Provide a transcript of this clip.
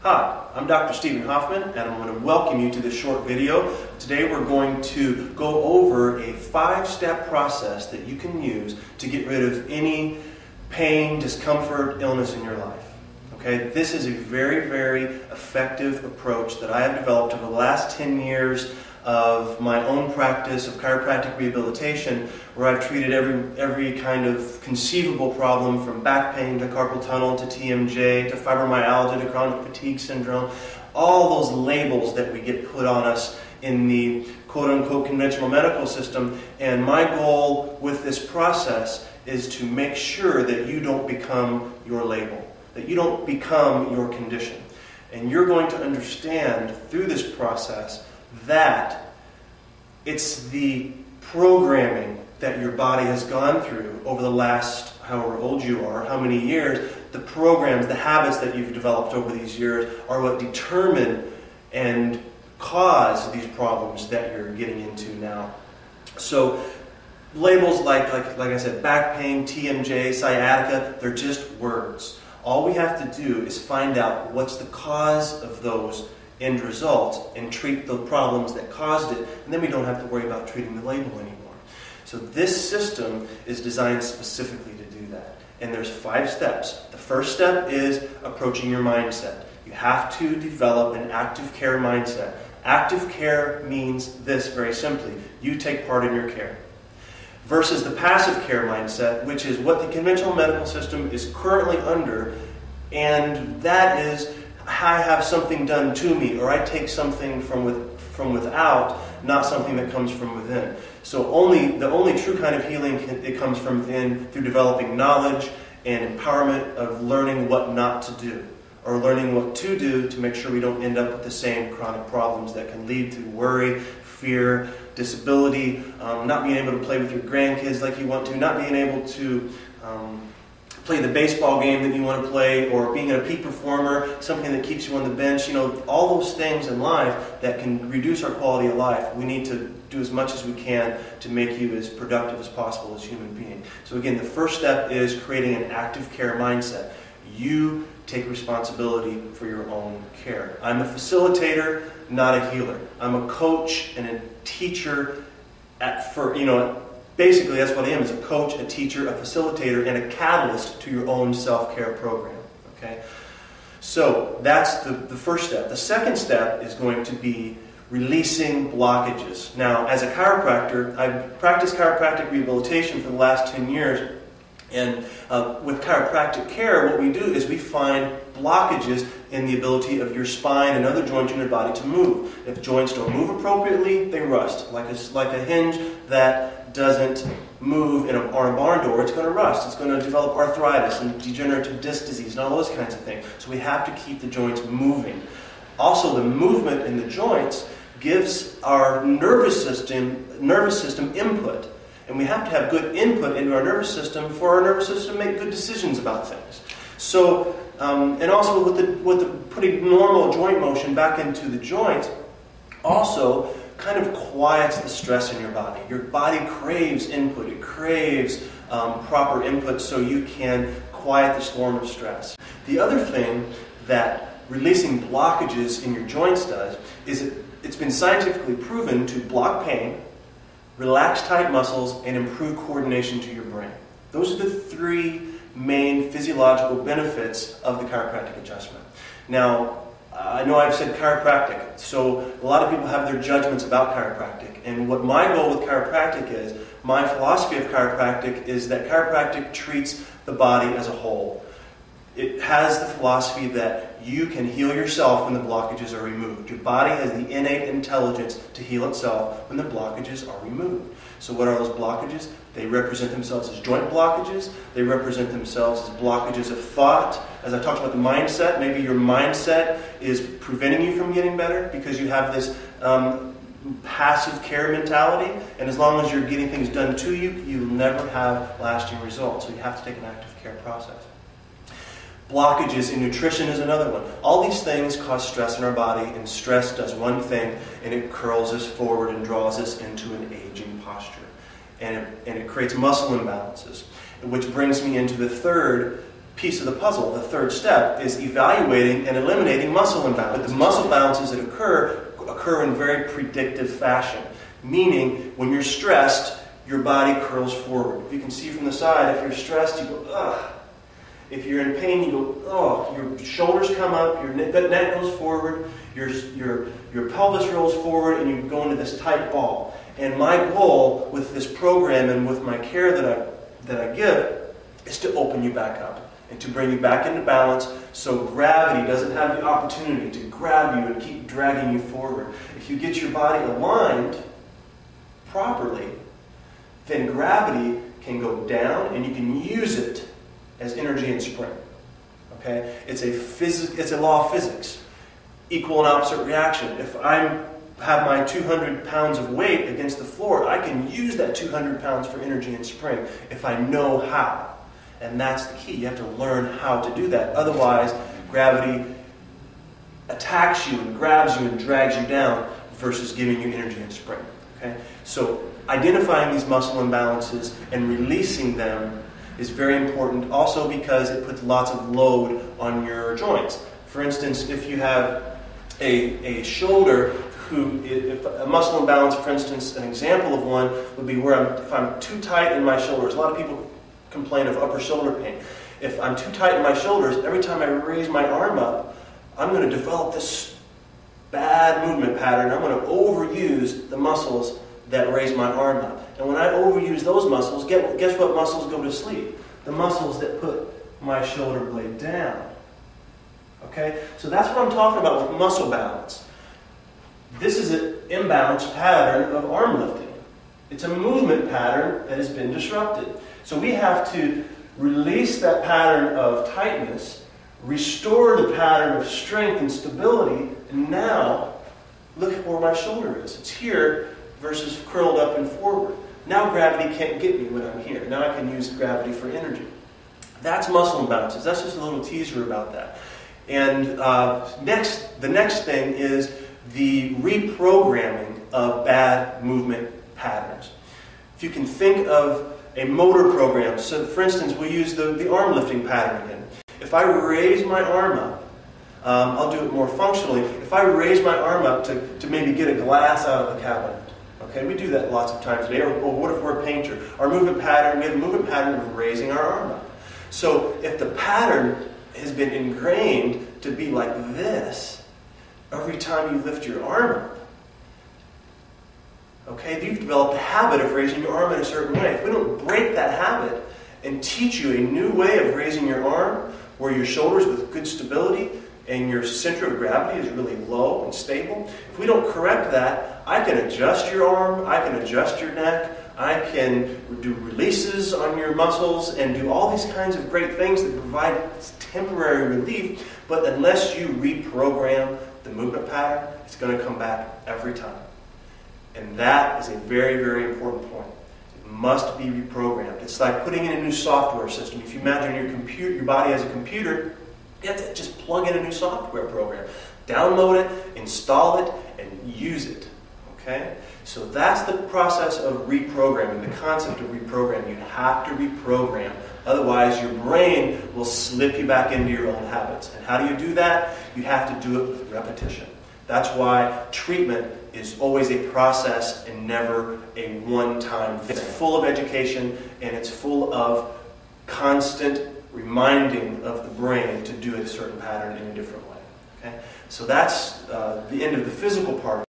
Hi, I'm Dr. Stephen Hoffman, and I'm going to welcome you to this short video. Today we're going to go over a 5-step process that you can use to get rid of any pain, discomfort, illness in your life. Okay, this is a very, very effective approach that I have developed over the last 10 years of my own practice of chiropractic rehabilitation, where I've treated every kind of conceivable problem, from back pain to carpal tunnel to TMJ to fibromyalgia to chronic fatigue syndrome, all those labels that we get put on us in the quote-unquote conventional medical system. And my goal with this process is to make sure that you don't become your label, that you don't become your condition. And you're going to understand through this process that it's the programming that your body has gone through over the last, however old you are, how many years, the programs, the habits that you've developed over these years are what determine and cause these problems that you're getting into now. So labels like I said, back pain, TMJ, sciatica, they're just words. All we have to do is find out what's the cause of those end results and treat the problems that caused it, and then we don't have to worry about treating the label anymore. So this system is designed specifically to do that. And there's 5 steps. The first step is approaching your mindset. You have to develop an active care mindset. Active care means this very simply: you take part in your care. Versus the passive care mindset, which is what the conventional medical system is currently under, and that is, I have something done to me, or I take something from without, not something that comes from within. So the only true kind of healing it comes from within, through developing knowledge and empowerment of learning what not to do, or learning what to do to make sure we don't end up with the same chronic problems that can lead to worry, fear, disability, not being able to play with your grandkids like you want to, not being able to play the baseball game that you want to play, or being a peak performer, something that keeps you on the bench. You know, all those things in life that can reduce our quality of life. We need to do as much as we can to make you as productive as possible as a human being. So again, the first step is creating an active care mindset. You take responsibility for your own care. I'm a facilitator, not a healer. I'm a coach and a teacher basically, that's what I am, is a coach, a teacher, a facilitator, and a catalyst to your own self-care program. Okay? So that's the first step. The second step is going to be releasing blockages. Now, as a chiropractor, I've practiced chiropractic rehabilitation for the last 10 years. And with chiropractic care, what we do is we find blockages in the ability of your spine and other joints in your body to move. If joints don't move appropriately, they rust. Like a hinge that doesn't move on a barn door, it's going to rust. It's going to develop arthritis and degenerative disc disease and all those kinds of things. So we have to keep the joints moving. Also, the movement in the joints gives our nervous system input. And we have to have good input into our nervous system for our nervous system to make good decisions about things. So, and also with the putting normal joint motion back into the joints, also kind of quiets the stress in your body. Your body craves input. It craves proper input so you can quiet the storm of stress. The other thing that releasing blockages in your joints does is it's been scientifically proven to block pain, relax tight muscles, and improve coordination to your brain. Those are the 3 main physiological benefits of the chiropractic adjustment. Now, I know I've said chiropractic, so a lot of people have their judgments about chiropractic. And what my goal with chiropractic is, my philosophy of chiropractic is that chiropractic treats the body as a whole. It has the philosophy that you can heal yourself when the blockages are removed. Your body has the innate intelligence to heal itself when the blockages are removed. So what are those blockages? They represent themselves as joint blockages. They represent themselves as blockages of thought. As I talked about the mindset, maybe your mindset is preventing you from getting better because you have this passive care mentality. And as long as you're getting things done to you, you'll never have lasting results. So you have to take an active care process. Blockages in nutrition is another one. All these things cause stress in our body, and stress does one thing, and it curls us forward and draws us into an aging posture. And it creates muscle imbalances, which brings me into the third piece of the puzzle. The third step is evaluating and eliminating muscle imbalances. But the muscle balances that occur in very predictive fashion, meaning when you're stressed, your body curls forward. If you can see from the side, if you're stressed, you go, ugh. If you're in pain, you go, oh. Your shoulders come up, your neck goes forward, your pelvis rolls forward, and you go into this tight ball. And my goal with this program and with my care that I give is to open you back up and to bring you back into balance so gravity doesn't have the opportunity to grab you and keep dragging you forward. If you get your body aligned properly, then gravity can go down and you can use it as energy and spring. Okay? It's a law of physics. Equal and opposite reaction. If I have my 200 pounds of weight against the floor, I can use that 200 pounds for energy and spring if I know how. And that's the key. You have to learn how to do that. Otherwise, gravity attacks you and grabs you and drags you down versus giving you energy and spring. Okay? So identifying these muscle imbalances and releasing them is very important, also because it puts lots of load on your joints. For instance, if you have a shoulder if a muscle imbalance, for instance, an example of one would be where if I'm too tight in my shoulders. A lot of people complain of upper shoulder pain. If I'm too tight in my shoulders, every time I raise my arm up, I'm going to develop this bad movement pattern. I'm going to overuse the muscles that raise my arm up. And when I overuse those muscles, guess what muscles go to sleep? The muscles that put my shoulder blade down. Okay? So that's what I'm talking about with muscle balance. This is an imbalanced pattern of arm lifting. It's a movement pattern that has been disrupted. So we have to release that pattern of tightness, restore the pattern of strength and stability, and now look at where my shoulder is. It's here versus curled up and forward. Now gravity can't get me when I'm here. Now I can use gravity for energy. That's muscle imbalances. That's just a little teaser about that. And the next thing is the reprogramming of bad movement patterns. If you can think of a motor program, so for instance, we use the arm lifting pattern again. If I raise my arm up, I'll do it more functionally. If I raise my arm up to maybe get a glass out of a cabinet, okay, we do that lots of times today. Or what if we're a painter? We have a movement pattern of raising our arm up. So if the pattern has been ingrained to be like this every time you lift your arm up, okay, you've developed a habit of raising your arm in a certain way. If we don't break that habit and teach you a new way of raising your arm, where your shoulders with good stability and your center of gravity is really low and stable, if we don't correct that, I can adjust your arm, I can adjust your neck, I can do releases on your muscles and do all these kinds of great things that provide temporary relief, but unless you reprogram the movement pattern, it's going to come back every time. And that is a very, very important point. It must be reprogrammed. It's like putting in a new software system. If you imagine your body as a computer, you have to just plug in a new software program. Download it, install it, and use it. Okay? So that's the process of reprogramming, the concept of reprogramming. You have to reprogram. Otherwise, your brain will slip you back into your old habits. And how do you do that? You have to do it with repetition. That's why treatment is always a process and never a one-time thing. It's full of education and it's full of constant reminding of the brain to do a certain pattern in a different way. Okay? So that's the end of the physical part.